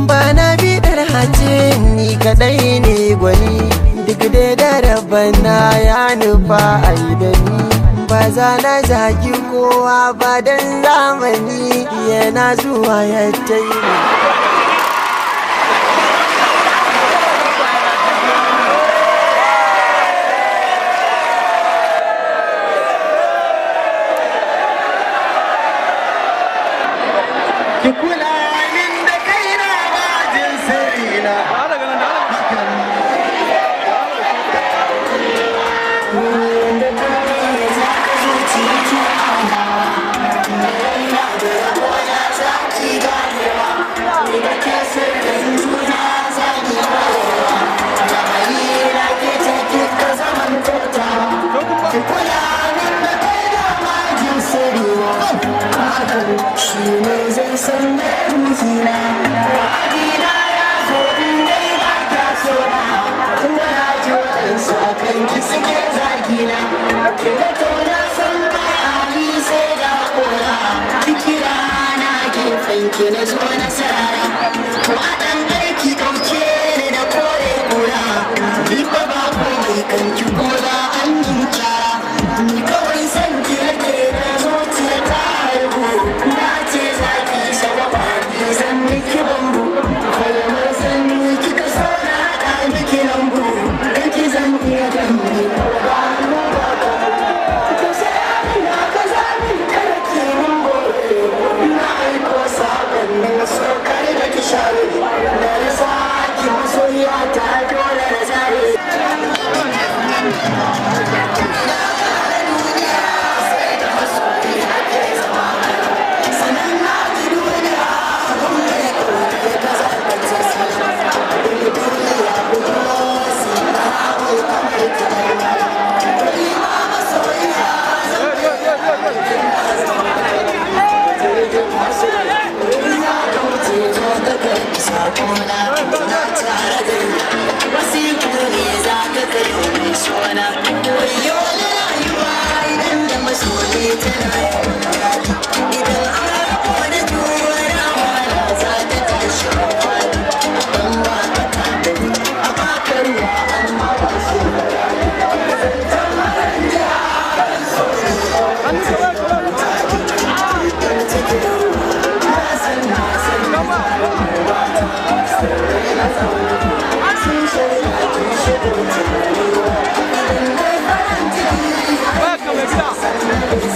Bana bidar hace ni kadai ne gwani, duk da rabana ya nufa aidani. Ba za na zagi kowa ba dan zamani yana zuwa ya taimi. Kina zo na sarara, waɗan aiki ɗauke ni da kore kura. Ni ba ba kome kan ki kola an yi kyara. Ni kawai san ki nake da zuciya ta haihu. Na ce za ki shagaba ki san miki bambu. Kalmar sanyi kika so na haɗa miki lambu. Kan ki zan iya gani ba ba ba ba. Ka sai na ka zaɓi kada ki mun gobe. Na aiko sabon na so kare da ki share. Na rasa ki masoyiya ta dole na zare.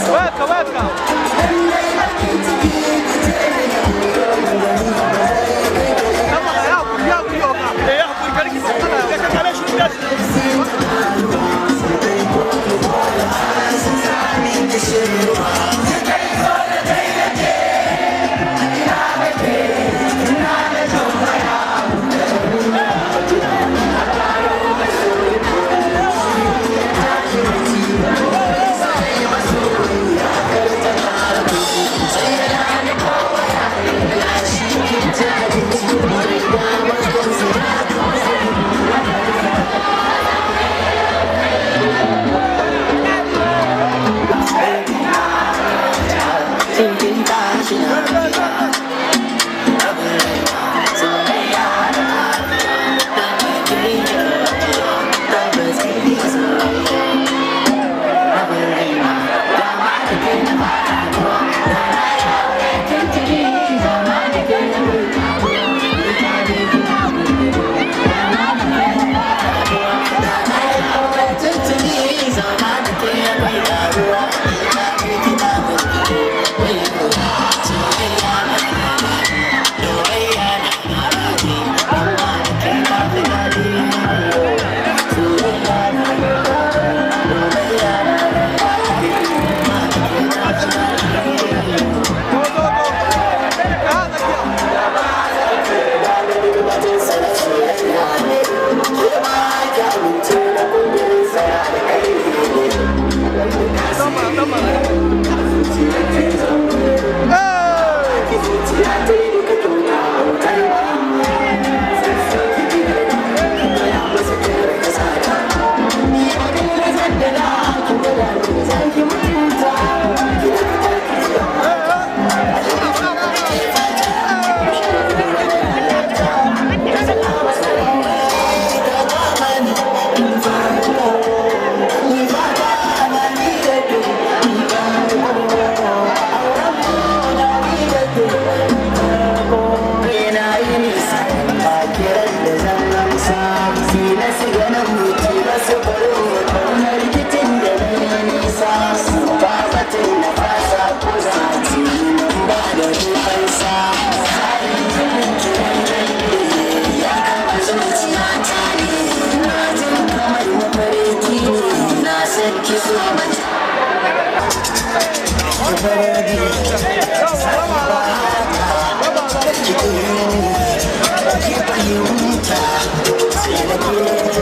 Welcome. sarari ki fahimta sai da ke